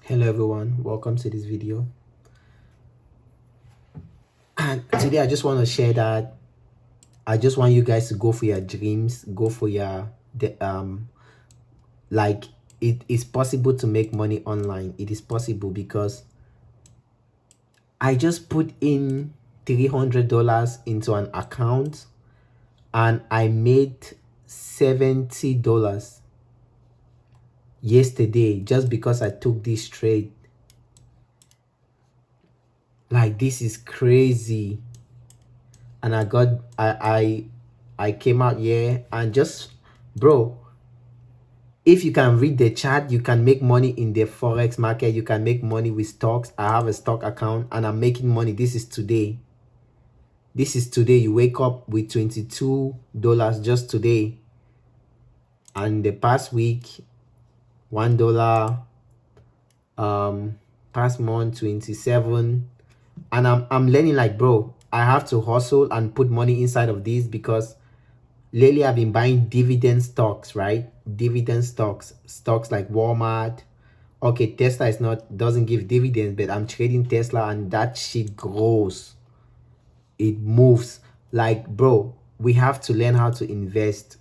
Hello everyone, welcome to this video. And today I just want to share that I just want you guys to go for your dreams, go for your like it is possible to make money online. It is possible because I just put in $300 into an account and I made $70 yesterday just because I took this trade. Like, this is crazy. And I came out here and just, bro, if you can read the chart, you can make money in the forex market. You can make money with stocks. I have a stock account and I'm making money. This is today. You wake up with $22 just today. And the past week, $1, past month 27. And I'm learning, like, bro, I have to hustle and put money inside of this because lately I've been buying dividend stocks, right? Dividend stocks like Walmart. Okay, Tesla doesn't give dividends, but I'm trading Tesla and that shit grows. It moves. Like, bro, we have to learn how to invest.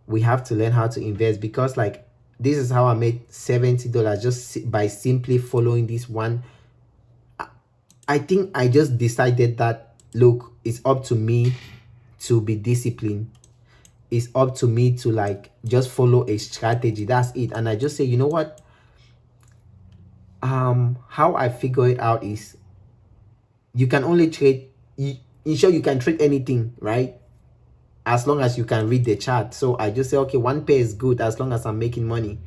Because, like, this is how I made $70 just by simply following this one. I think I just decided that, look, it's up to me to be disciplined. It's up to me to, like, just follow a strategy. That's it. And I just say, you know what, how I figure it out is you can only trade, in short, you can trade anything, right? As long as you can read the chart. So I just say, okay, one pair is good as long as I'm making money.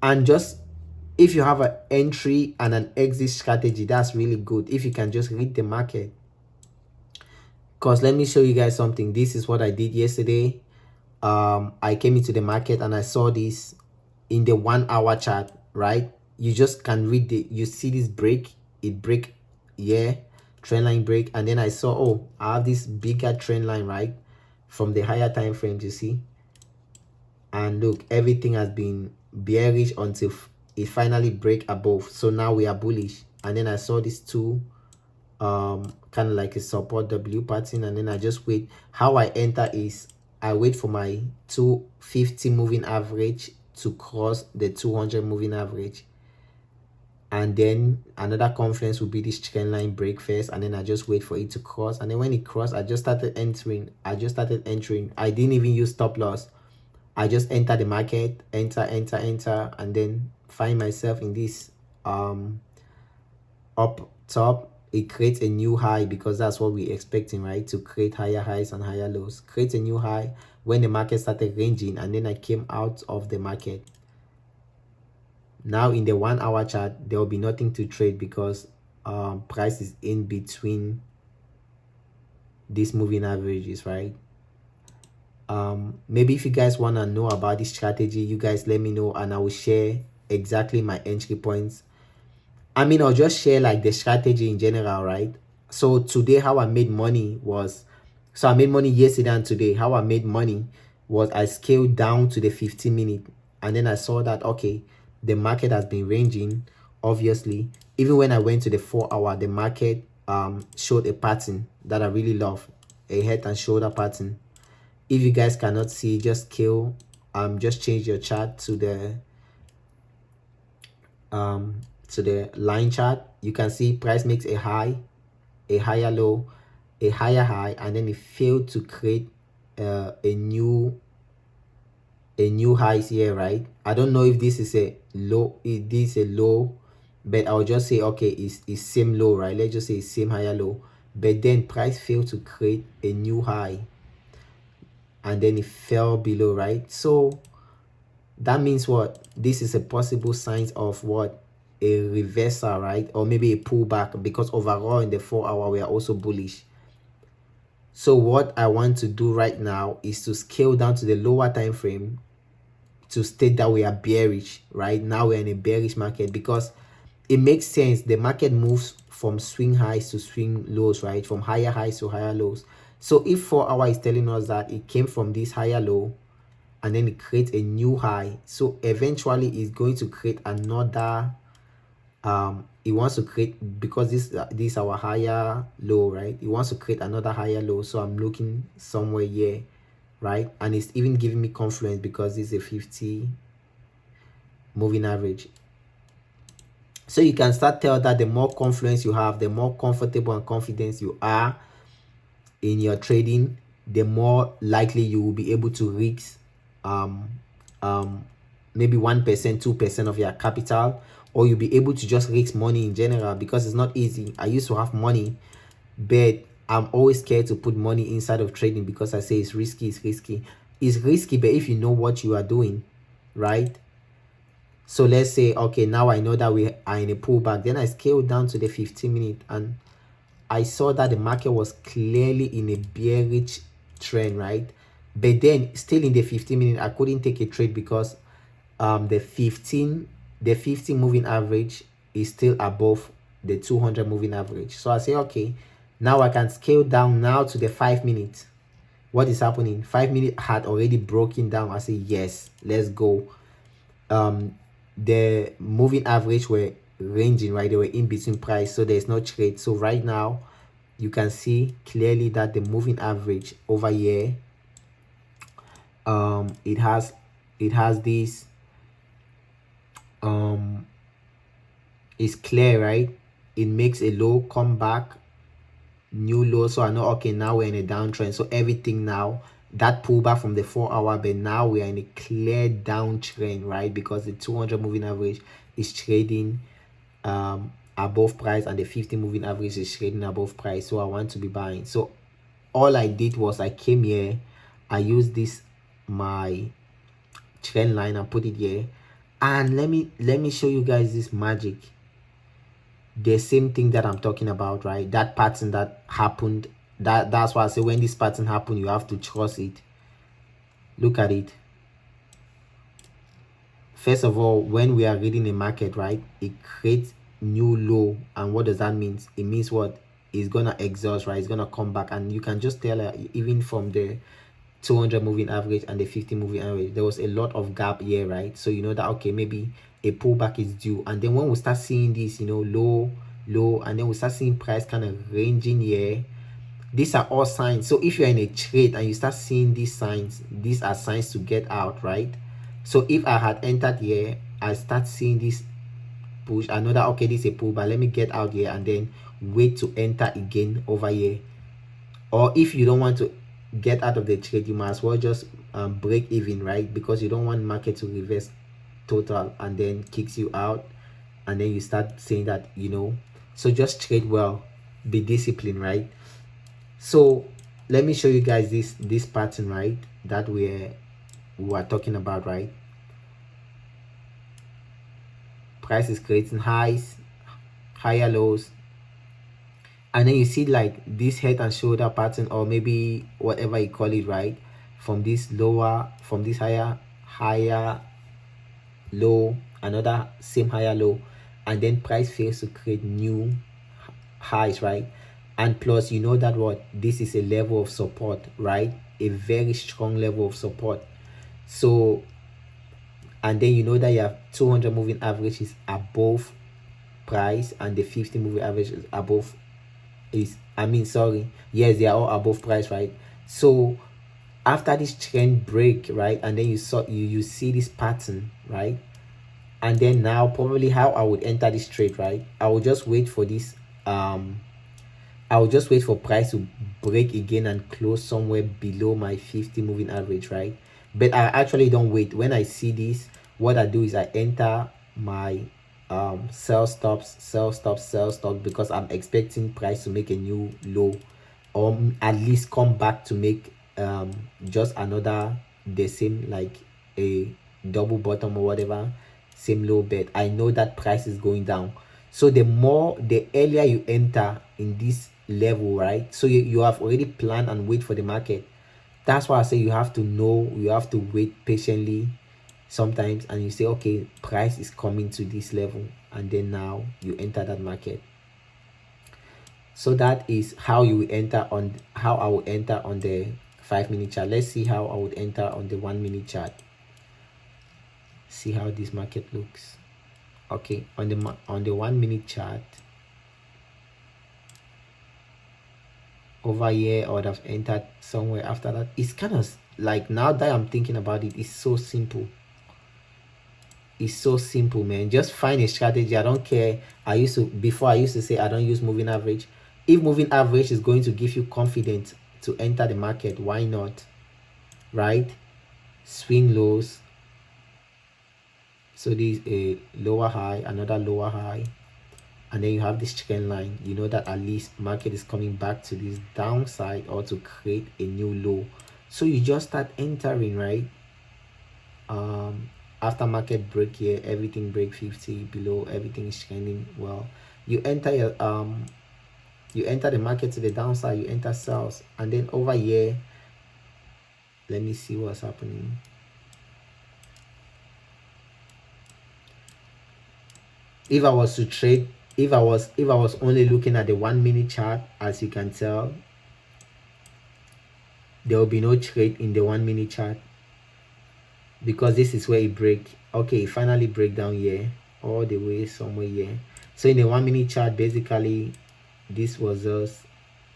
And just, if you have an entry and an exit strategy, that's really good if you can just read the market. Because let me show you guys something. This is what I did yesterday. I came into the market and I saw this in the 1 hour chart, right? You just can read you see this break, it break, yeah, trend line break. And then I saw, oh, I have this bigger trend line, right, from the higher time frames, you see. And look, everything has been bearish until it finally break above. So now we are bullish. And then I saw these two kind of like a support W pattern, and then I just wait. How I enter is I wait for my 250 moving average to cross the 200 moving average, and then another conference will be this trend line break first, and then I just wait for it to cross. And then when it crossed, I just started entering. I didn't even use stop loss. I just enter the market, enter, and then find myself in this up top. It creates a new high because that's what we're expecting, right? To create higher highs and higher lows. Create a new high when the market started ranging, and then I came out of the market. Now in the 1 hour chart, there will be nothing to trade because price is in between these moving averages, right? Maybe if you guys want to know about this strategy, you guys let me know and I will share exactly my entry points. I mean, I'll just share like the strategy in general, right? So today, how I made money was, so I made money yesterday and today. How I made money was I scaled down to the 15 minute, and then I saw that, okay, the market has been ranging, obviously. Even when I went to the 4 hour, the market showed a pattern that I really love, a head and shoulder pattern. If you guys cannot see, just just change your chart to the line chart. You can see price makes a high, a higher low, a higher high, and then it failed to create a new highs here, right? I don't know if this is a low, if this is a low, but I'll just say, okay, it's same low, right? Let's just say it's same higher low, but then price failed to create a new high, and then it fell below, right? So that means what? This is a possible sign of what? A reversal, right? Or maybe a pullback, because overall in the 4 hour we are also bullish. So what I want to do right now is to scale down to the lower time frame to state that we are bearish. Right now we're in a bearish market because it makes sense. The market moves from swing highs to swing lows, right? From higher highs to higher lows. So if 4 hour is telling us that it came from this higher low and then it creates a new high. So eventually it's going to create another, it wants to create, because this is our higher low, right? It wants to create another higher low. So I'm looking somewhere here, right? And it's even giving me confluence because this is a 50 moving average. So you can start tell that the more confluence you have, the more comfortable and confident you are in your trading, the more likely you will be able to risk maybe 1%, 2% of your capital, or you'll be able to just risk money in general, because it's not easy. I used to have money, but I'm always scared to put money inside of trading because I say it's risky. It's risky, but if you know what you are doing, right? So let's say, okay, now I know that we are in a pullback. Then I scaled down to the 15-minute, and I saw that the market was clearly in a bearish trend, right? But then still in the 15-minute, I couldn't take a trade because the 50 moving average is still above the 200 moving average. So I say, okay, now I can scale down now to the 5-minute. What is happening? 5-minute had already broken down. I say, yes, let's go. The moving average were ranging, right? They were in between price, so there's no trade. So right now you can see clearly that the moving average over here, it has this, it's clear, right? It makes a low, come back, new low. So I know, okay, now we're in a downtrend. So everything now, that pullback from the 4-hour, but now we are in a clear downtrend, right? Because the 200 moving average is trading above price, and the 50 moving average is trading above price. So I want to be buying. So all I did was I came here, I used this, my trend line, and put it here. And let me show you guys this magic. The same thing that I'm talking about, right? That pattern that happened, that's why I say when this pattern happened, you have to trust it. Look at it. First of all, when we are reading the market, right, it creates new low. And what does that mean? It means what? It's gonna exhaust, right? It's gonna come back, and you can just tell even from the 200 moving average and the 50 moving average, there was a lot of gap here, right? So you know that, okay, maybe a pullback is due. And then when we start seeing this, you know, low, and then we start seeing price kind of ranging here, these are all signs. So if you're in a trade and you start seeing these signs, these are signs to get out, right? So if I had entered here, I start seeing this push, I know that, okay, this is a pullback, let me get out here and then wait to enter again over here. Or if you don't want to get out of the trade, you might as well just break even, right? Because you don't want market to reverse total and then kicks you out, and then you start saying that, you know. So just trade well, be disciplined, right? So let me show you guys this pattern, right, that we are talking about, right? Price is creating highs, higher lows, and then you see like this head and shoulder pattern, or maybe whatever you call it, right? From this lower, from this higher low, another same higher low, and then price fails to create new highs, right? And plus, you know that what, this is a level of support, right? A very strong level of support. So, and then you know that you have 200 moving average is above price, and the 50 moving average is above, yes, they are all above price, right? So after this trend break, right, and then you see this pattern, right? And then now probably how I would enter this trade, right? I will just wait for this, I will just wait for price to break again and close somewhere below my 50 moving average, right? But I actually don't wait. When I see this, what I do is I enter my sell stops, because I'm expecting price to make a new low, or at least come back to make just another, the same, like a double bottom or whatever, same low, bet I know that price is going down. So the earlier you enter in this level, right, so you have already planned and wait for the market. That's why I say you have to know, you have to wait patiently sometimes, and you say, okay, price is coming to this level, and then now you enter that market. So that is how you enter on, how I will enter on the 5-minute chart. Let's see how I would enter on the 1-minute chart. See how this market looks. Okay, on the 1-minute chart, over here I would have entered somewhere after that. It's kind of like, now that I'm thinking about it, it's so simple. It's so simple, man. Just find a strategy. I don't care. Before I used to say I don't use moving average. If moving average is going to give you confidence to enter the market, why not? Right? Swing lows. So this is a lower high, another lower high, and then you have this trend line. You know that at least market is coming back to this downside or to create a new low. So you just start entering, right? After market break here, everything break 50 below, everything is trending well. You enter the market to the downside, you enter sales, and then over here, let me see what's happening. If I was to trade, if I was only looking at the 1-minute chart, as you can tell, there will be no trade in the 1-minute chart, because this is where it break. Okay, finally break down here all the way somewhere here. So in the 1-minute chart, basically this was just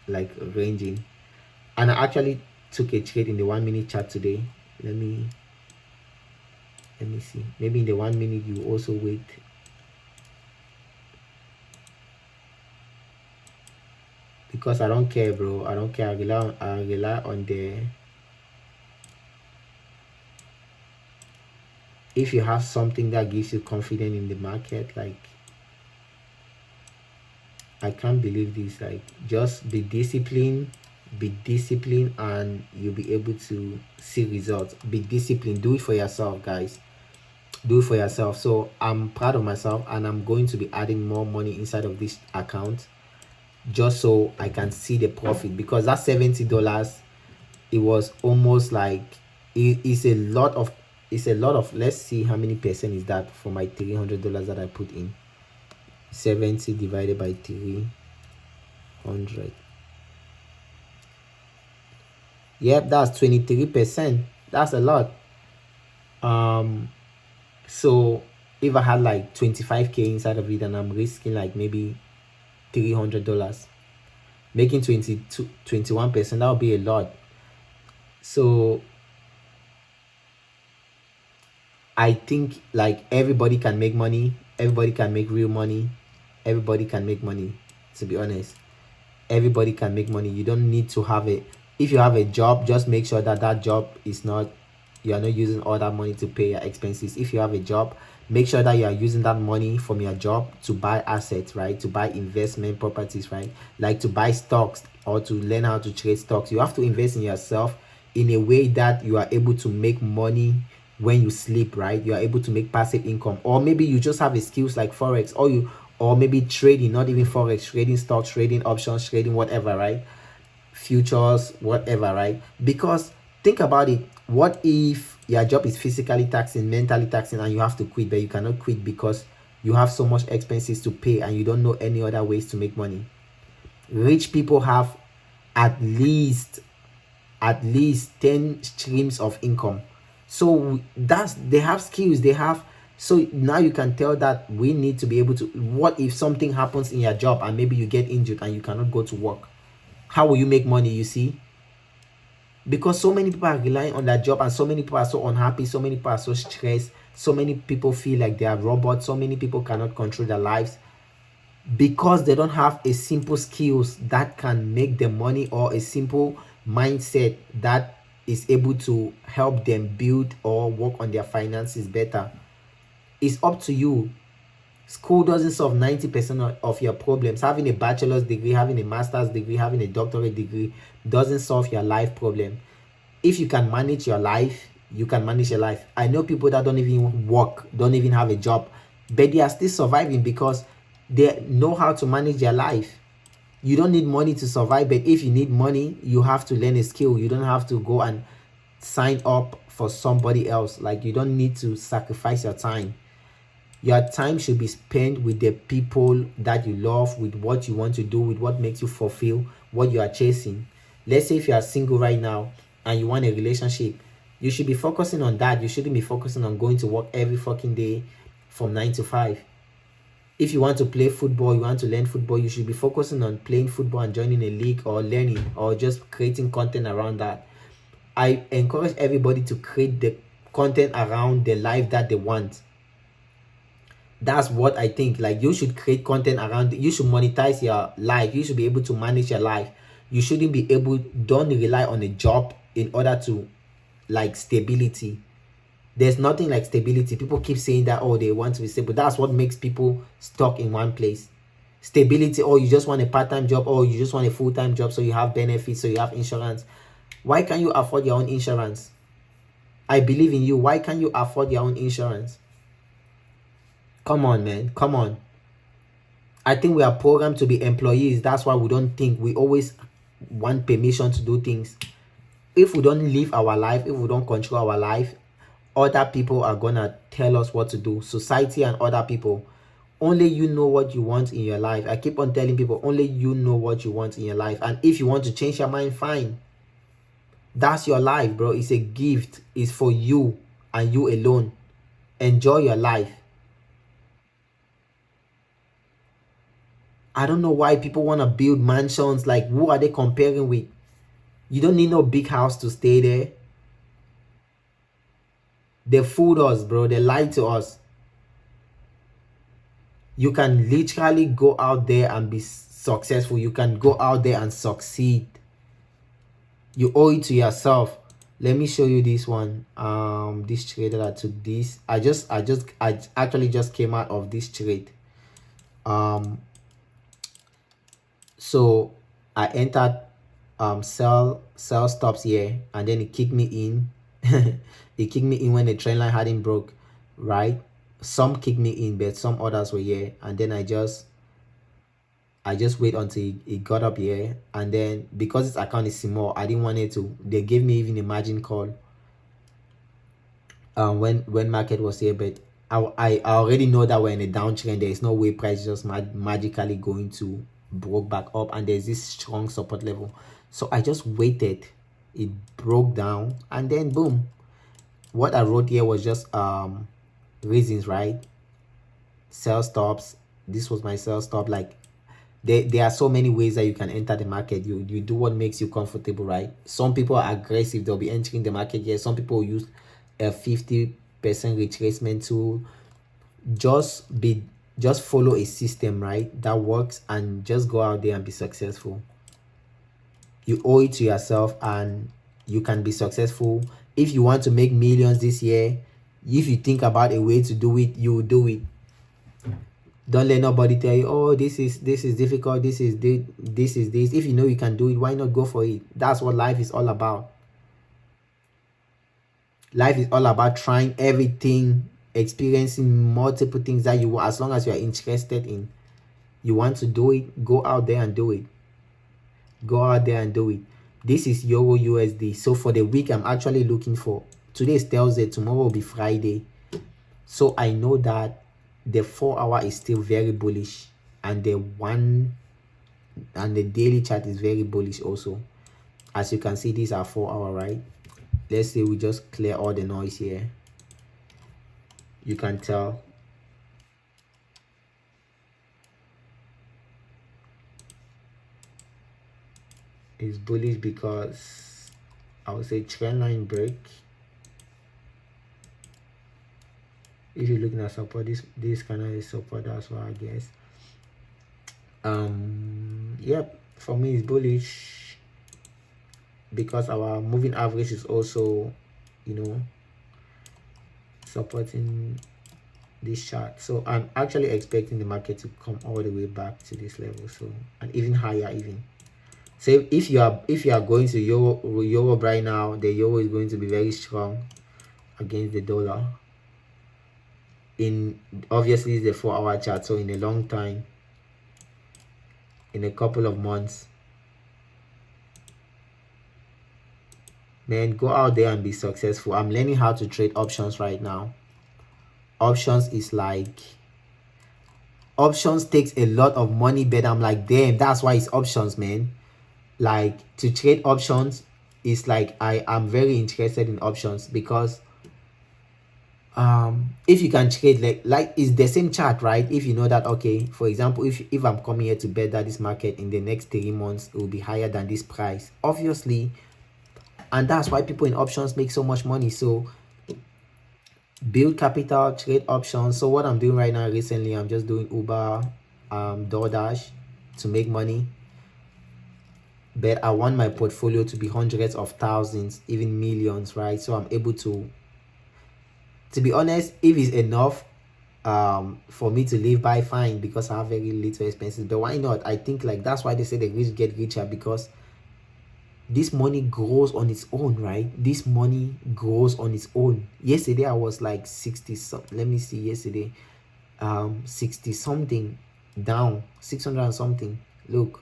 like ranging, and I actually took a trade in the 1-minute chart today. Let me see. Maybe in the 1 minute you also wait. Because I don't care, bro. I don't care. I rely on the, if you have something that gives you confidence in the market, like, I can't believe this. Like, just be disciplined, and you'll be able to see results. Be disciplined. Do it for yourself, guys. Do it for yourself. So I'm proud of myself, and I'm going to be adding more money inside of this account, just so I can see the profit, because that $70, it was almost like, it's a lot of, let's see how many percent is that for my $300 that I put in. 70 divided by 300. Yep, that's 23%. That's a lot. So if I had like 25k inside of it, and I'm risking like maybe $300, making 21%, that would be a lot. So I think like everybody can make money, everybody can make real money, everybody can make money. To be honest, everybody can make money. You don't need to have it. If you have a job, just make sure that that job is not, you are not using all that money to pay your expenses. If you have a job, make sure that you are using that money from your job to buy assets, right? To buy investment properties, right? Like to buy stocks or to learn how to trade stocks. You have to invest in yourself in a way that you are able to make money when you sleep, right? You are able to make passive income. Or maybe you just have a skills like forex, or maybe trading, not even forex, trading stocks, trading options, trading whatever, right? Futures, whatever, right? Because think about it. What if your job is physically taxing, mentally taxing, and you have to quit, but you cannot quit because you have so much expenses to pay and you don't know any other ways to make money? Rich people have at least 10 streams of income. So they have skills, so now you can tell that we need to be able to, what if something happens in your job and maybe you get injured and you cannot go to work? How will you make money? You see, because so many people are relying on that job, and so many people are so unhappy, so many people are so stressed, so many people feel like they are robots, so many people cannot control their lives because they don't have a simple skills that can make them money, or a simple mindset that is able to help them build or work on their finances better. It's up to you. School doesn't solve 90% of your problems. Having a bachelor's degree, having a master's degree, having a doctorate degree doesn't solve your life problem. If you can manage your life, you can manage your life. I know people that don't even work, don't even have a job, but they are still surviving because they know how to manage their life. You don't need money to survive, but if you need money, you have to learn a skill. You don't have to go and sign up for somebody else. Like, you don't need to sacrifice your time. Your time should be spent with the people that you love, with what you want to do, with what makes you fulfill what you are chasing. Let's say if you are single right now and you want a relationship, you should be focusing on that. You shouldn't be focusing on going to work every fucking day from 9 to 5. If you want to play football, you want to learn football, you should be focusing on playing football and joining a league or learning or just creating content around that. I encourage everybody to create the content around the life that they want. That's what I think. Like, you should create content around, you should monetize your life. You should be able to manage your life. You shouldn't be able, don't rely on a job in order to, like, stability. There's nothing like stability. People keep saying that, oh, they want to be stable. That's what makes people stuck in one place. Stability, or you just want a part-time job, or you just want a full-time job so you have benefits, so you have insurance. Why can't you afford your own insurance? I believe in you. Why can't you afford your own insurance? Come on, man. Come on. I think we are programmed to be employees. That's why we don't think. We always want permission to do things. If we don't live our life, if we don't control our life, other people are gonna tell us what to do. Society and other people. Only you know what you want in your life. I keep on telling people, only you know what you want in your life. And if you want to change your mind, fine. That's your life, bro. It's a gift. It's for you and you alone. Enjoy your life. I don't know why people want to build mansions. Like, who are they comparing with? You don't need no big house to stay there. They fooled us, bro. They lied to us. You can literally go out there and be successful. You can go out there and succeed. You owe it to yourself. Let me show you this one. This trade that I took this. I actually just came out of this trade. So I entered sell stops here, and then it kicked me in. It kicked me in when the trend line hadn't broke, right? Some kicked me in, but some others were here, and then I just wait until it got up here, and then because its account is small, I didn't want it to. They gave me even a margin call when market was here, but I already know that we're in a downtrend. There is no way price just magically going to broke back up, and there's this strong support level. So I just waited. It broke down, and then boom. What I wrote here was just reasons, right? Sell stops. This was my sell stop. Like, there are so many ways that you can enter the market. You do what makes you comfortable, right? Some people are aggressive. They'll be entering the market here. Some people use a 50% retracement tool. Just follow a system, right, that works, and just go out there and be successful. You owe it to yourself, and you can be successful. If you want to make millions this year, if you think about a way to do it, you will do it. Don't let nobody tell you, oh, this is difficult, this is this. If you know you can do it, why not go for it? That's what life is all about. Life is all about trying everything, experiencing multiple things that you want. As long as you are interested in, you want to do it, go out there and do it. Go out there and do it. This is Euro USD. So for the week, I'm actually looking for, today is Thursday, tomorrow will be Friday. So I know that the 4 hour is still very bullish, and the daily chart is very bullish also. As you can see, these are 4 hour, right? Let's say we just clear all the noise here. You can tell. It's bullish because I would say trend line break. If you're looking at support, this kind of is support, that's what I guess. Yep, for me it's bullish because our moving average is also, supporting this chart. So I'm actually expecting the market to come all the way back to this level, so, and even higher even. So if you are going to euro right now, the euro is going to be very strong against the dollar. In obviously it's the 4 hour chart, so in a long time, in a couple of months, man, go out there and be successful. I'm learning how to trade options right now. Options is like, options takes a lot of money, but I'm like, damn, that's why it's options, man. Like, to trade options, it's like I am very interested in options because if you can trade like it's the same chart, right? If you know that, okay, for example, if I'm coming here to bet that this market in the next 3 months it will be higher than this price, obviously, and that's why people in options make so much money. So build capital, trade options. So what I'm doing right now, recently I'm just doing Uber, DoorDash to make money, but I want my portfolio to be hundreds of thousands, even millions, right? So I'm able to be honest, if it's enough for me to live by, fine, because I have very little expenses. But why not? I think like that's why they say the rich get richer, because this money grows on its own, right? This money grows on its own. Yesterday I was like 60 some, let me see, yesterday 60 something down, 600 and something. Look,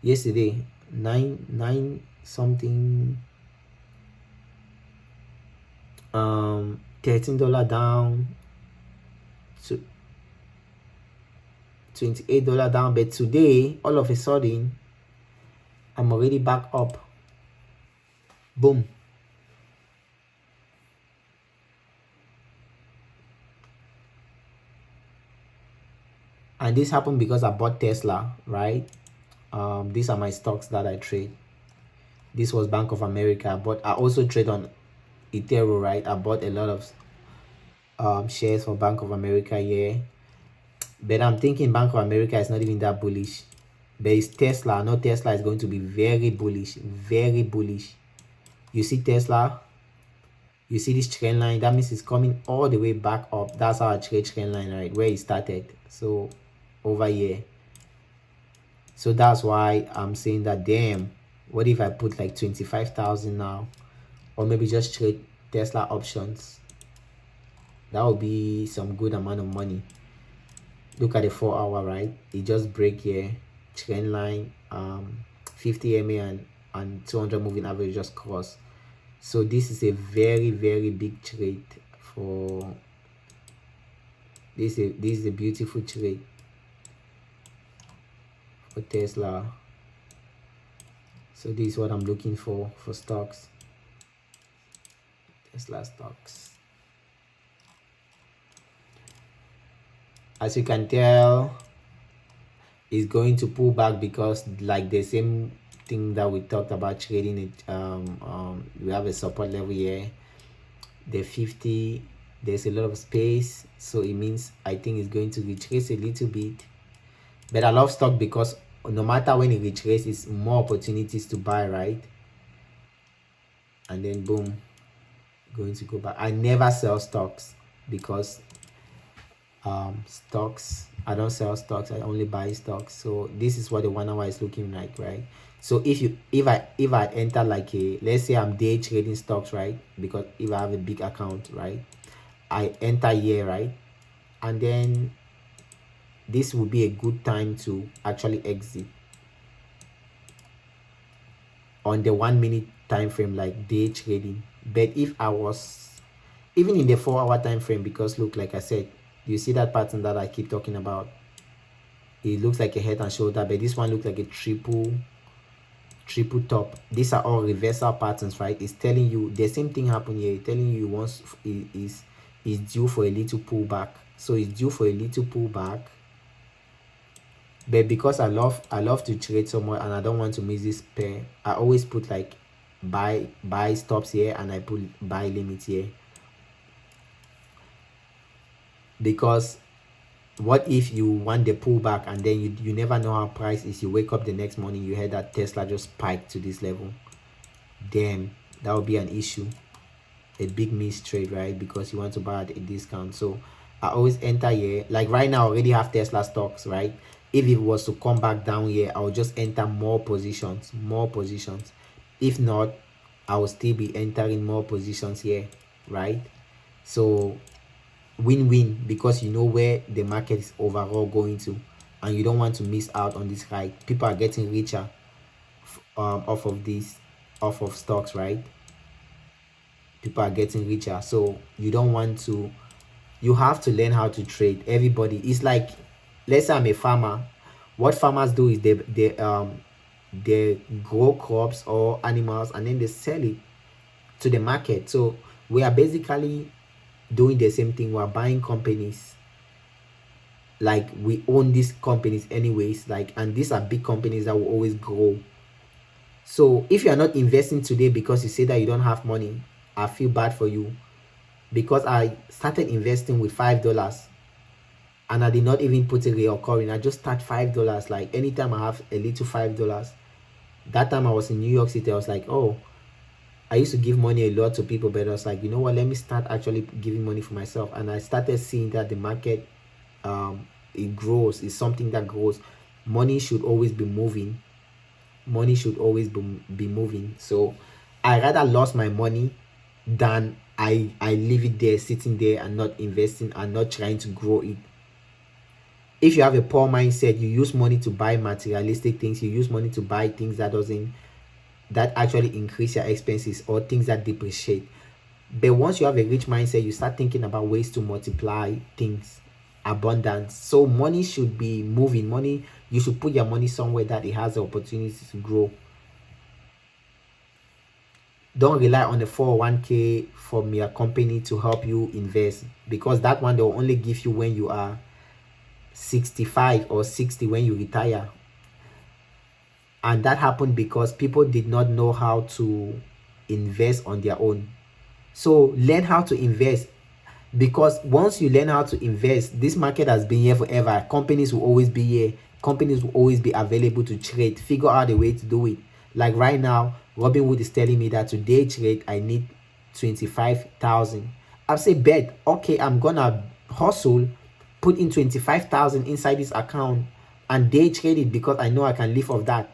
yesterday nine something, $13 down to $28 down. But today all of a sudden I'm already back up. Boom. And this happened because I bought Tesla, right? These are my stocks that I trade. This was Bank of America, but I also trade on Ethereum, right? I bought a lot of shares for Bank of America here, but I'm thinking Bank of America is not even that bullish. But it's Tesla. I know Tesla is going to be very bullish, very bullish. You see Tesla, you see this trend line, that means it's coming all the way back up. That's our trade trend line, right, where it started. So over here, so that's why I'm saying that, damn, what if I put like 25,000 now, or maybe just trade Tesla options? That would be some good amount of money. Look at the 4 hour, right? It just break here, trend line, 50 MA and 200 moving average just cross. So this is a very, very big trade for this is a beautiful trade for Tesla. So this is what I'm looking for stocks, Tesla stocks. As you can tell, it's going to pull back because like the same thing that we talked about trading it. We have a support level here, the 50. There's a lot of space, so it means I think it's going to retrace a little bit. But I love stock because no matter when it retraces, more opportunities to buy, right? And then boom, going to go back. I never sell stocks because stocks, I don't sell stocks, I only buy stocks. So this is what the 1 hour is looking like, right? So if I enter like let's say I'm day trading stocks, right? Because if I have a big account, right, I enter here, right, and then this will be a good time to actually exit on the 1 minute time frame, like day trading. But if I was even in the 4 hour time frame, because look, like I said, you see that pattern that I keep talking about? It looks like a head and shoulder, but this one looks like a triple top. These are all reversal patterns, right? It's telling you the same thing happened here. It's telling you once is due for a little pullback. So it's due for a little pullback. But because I love to trade so much and I don't want to miss this pair, I always put like buy stops here and I put buy limits here. Because what if you want the pullback and then you never know how price is? You wake up the next morning, you heard that Tesla just spiked to this level. Damn, that would be an issue, a big miss trade, right? Because you want to buy at a discount. So I always enter here. Like right now I already have Tesla stocks, right? If it was to come back down here, I'll just enter more positions. If not, I will still be entering more positions here, right? So win-win, because you know where the market is overall going to and you don't want to miss out on this ride. People are getting richer off of stocks, right? People are getting richer, so you don't want to, you have to learn how to trade. Everybody is like, let's say I'm a farmer. What farmers do is they grow crops or animals and then they sell it to the market. So we are basically doing the same thing. We're buying companies, like we own these companies anyways, like, and these are big companies that will always grow. So if you are not investing today because you say that you don't have money, I feel bad for you, because I started investing with $5 and I did not even put it reoccurring. I just start $5. Like anytime I have a little $5. That time I was in New York City, I was like, oh, I used to give money a lot to people, but I was like, you know what, let me start actually giving money for myself. And I started seeing that the market, it grows. It's something that grows. Money should always be moving. Money should always be moving. So I rather lost my money than I leave it there, sitting there and not investing and not trying to grow it. If you have a poor mindset, you use money to buy materialistic things, you use money to buy things that actually increase your expenses or things that depreciate. But once you have a rich mindset, you start thinking about ways to multiply things, abundance. So money should be moving. Money, you should put your money somewhere that it has the opportunity to grow. Don't rely on the 401k from your company to help you invest, because that one they'll only give you when you are 65 or 60, when you retire. And that happened because people did not know how to invest on their own. So learn how to invest, because once you learn how to invest, this market has been here forever. Companies will always be here. Companies will always be available to trade. Figure out a way to do it. Like right now, Robinhood is telling me that to day trade, I need 25,000. I've said, bet, okay, I'm gonna hustle, put in 25,000 inside this account and day trade it, because I know I can live off that.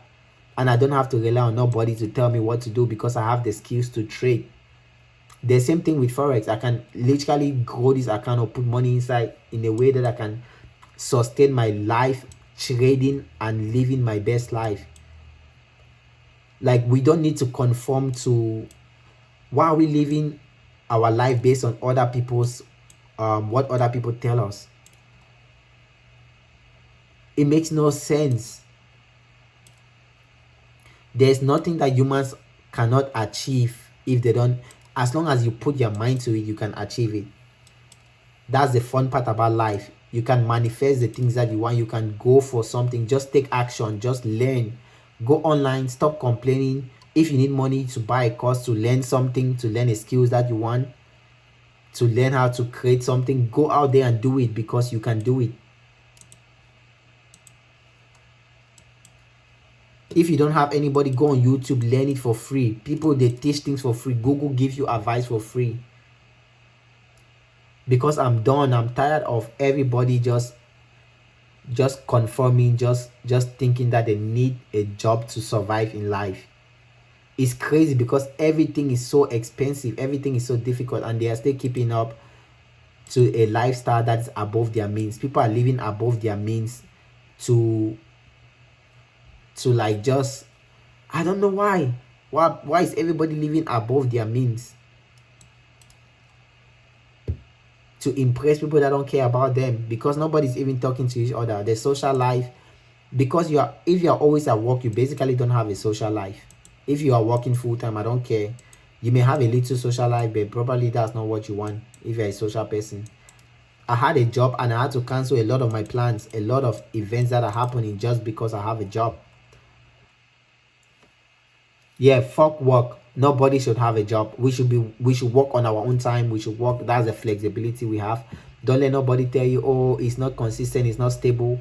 And I don't have to rely on nobody to tell me what to do, because I have the skills to trade. The same thing with Forex. I can literally grow this account or put money inside in a way that I can sustain my life trading and living my best life. Like, we don't need to conform to, why are we living our life based on other people's what other people tell us? It makes no sense. There's nothing that humans cannot achieve if they don't, as long as you put your mind to it, you can achieve it. That's the fun part about life. You can manifest the things that you want. You can go for something. Just take action. Just learn. Go online. Stop complaining. If you need money to buy a course, to learn something, to learn a skills that you want, to learn how to create something, go out there and do it, because you can do it. If you don't have anybody, go on YouTube, learn it for free. People, they teach things for free. Google gives you advice for free. Because I'm done. I'm tired of everybody just conforming, just thinking that they need a job to survive in life. It's crazy, because everything is so expensive, everything is so difficult, and they are still keeping up to a lifestyle that's above their means. People are living above their means to like, just, I don't know why is everybody living above their means, to impress people that don't care about them, because nobody's even talking to each other. The social life, because if you're always at work, you basically don't have a social life. If you are working full-time, I don't care, you may have a little social life, but probably that's not what you want if you're a social person. I had a job and I had to cancel a lot of my plans, a lot of events that are happening, just because I have a job. Yeah, fuck work. Nobody should have a job. We should work on our own time. We should work. That's the flexibility we have. Don't let nobody tell you, oh, it's not consistent, it's not stable.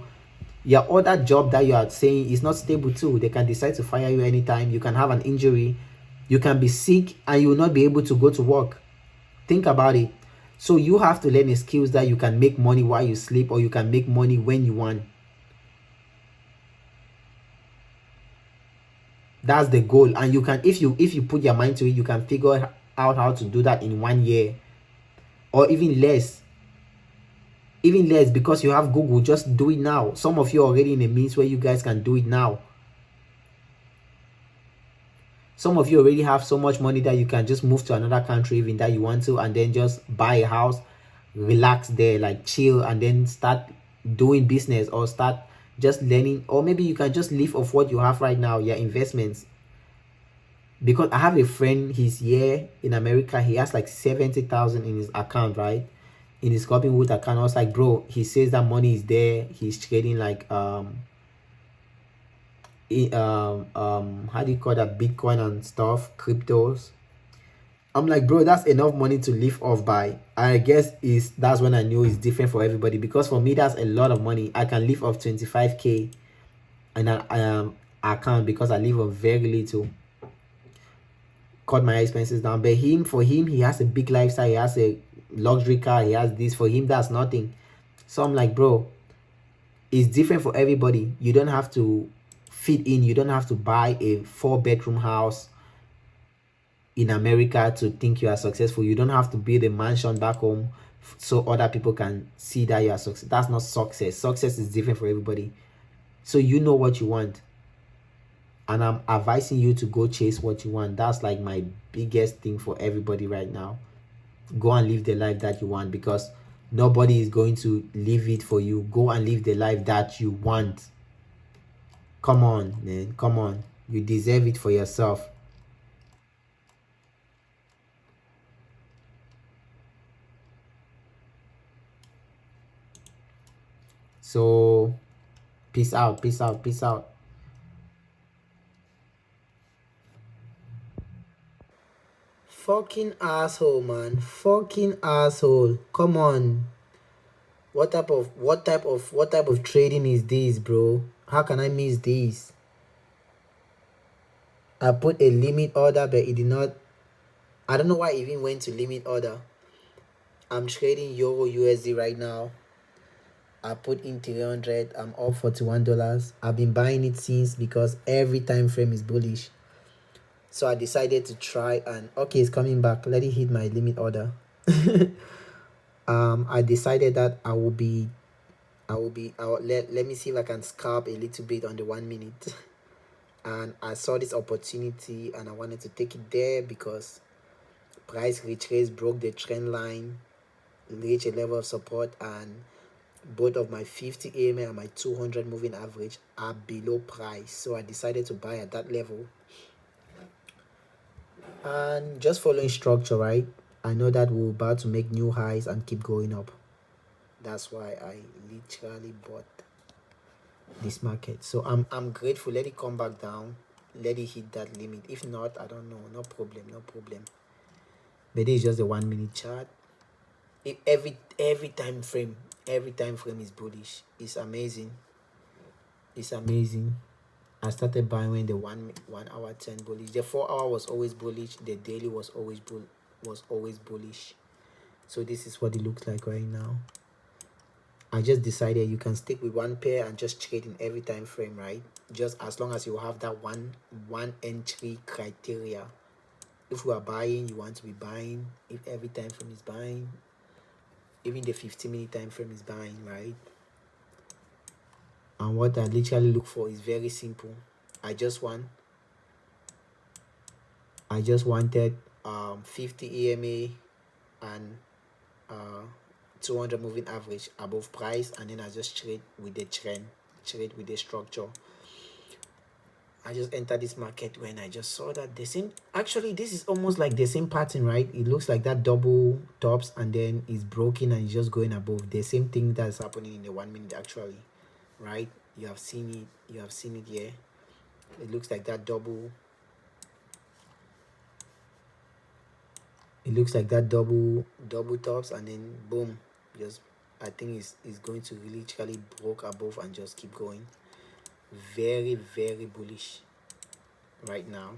Your other job that you are saying is not stable too. They can decide to fire you anytime. You can have an injury, you can be sick, and you will not be able to go to work. Think about it. So you have to learn skills that you can make money while you sleep, or you can make money when you want. That's the goal. And you can, if you put your mind to it, you can figure out how to do that in 1 year, or even less, because you have Google. Just do it now. Some of you are already in a means where you guys can do it now. Some of you already have so much money that you can just move to another country, even that you want to, and then just buy a house, relax there, like chill, and then start doing business, or start just learning, or maybe you can just live off what you have right now, your investments. Because I have a friend, he's here in America, he has like 70,000 in his account, right? In his Robinhood account. I was like, bro, he says that money is there, he's trading like how do you call that, Bitcoin and stuff, cryptos. I'm like, bro, that's enough money to live off by. I guess is that's when I knew it's different for everybody, because for me that's a lot of money. I can live off 25k in an account because I live off very little, cut my expenses down. But for him, he has a big lifestyle, he has a luxury car, he has this. For him, that's nothing. So I'm like, bro, it's different for everybody. You don't have to fit in, you don't have to buy a 4-bedroom house in America to think you are successful. You don't have to build a mansion back home so other people can see that you are success. That's not success. Success is different for everybody. So you know what you want, and I'm advising you to go chase what you want. That's like my biggest thing for everybody right now. Go and live the life that you want, because nobody is going to live it for you. Go and live the life that you want. Come on, man, come on, you deserve it for yourself. So peace out, peace out, peace out. Fucking asshole, man. Fucking asshole. Come on. What type of trading is this, bro? How can I miss this? I put a limit order, but it did not. I don't know why I even went to limit order. I'm trading Euro USD right now. I put in 300. I'm up $41. I've been buying it since, because every time frame is bullish. So I decided to try, and okay, it's coming back. Let it hit my limit order. I decided that let me see if I can scalp a little bit on the 1 minute. And I saw this opportunity and I wanted to take it there, because price retrace, broke the trend line, reached a level of support, and both of my 50 EMA and my 200 moving average are below price. So I decided to buy at that level, and just following structure, right? I know that we're about to make new highs and keep going up. That's why I literally bought this market. So I'm grateful. Let it come back down, let it hit that limit. If not, I don't know, no problem, no problem. But this is just a 1 minute chart. Every time frame is bullish. It's amazing. It's amazing. I started buying when the 1 hour 10 bullish. The 4 hour was always bullish. The daily was always bullish. So this is what it looks like right now. I just decided you can stick with one pair and just trade in every time frame, right? Just as long as you have that one entry criteria. If you are buying, you want to be buying. If every time frame is buying, even the 15-minute time frame is buying, right? And what I literally look for is very simple. I just wanted 50 EMA and 200 moving average above price, and then I just trade with the trend, trade with the structure. I just entered this market when I just saw that the same. Actually, this is almost like the same pattern, right? It looks like that double tops and then it's broken and it's just going above. The same thing that's happening in the 1 minute, actually, right? You have seen it. You have seen it here. It looks like that double. It looks like that double tops, and then boom, just I think it's going to really literally broke above and just keep going. Very, very bullish right now.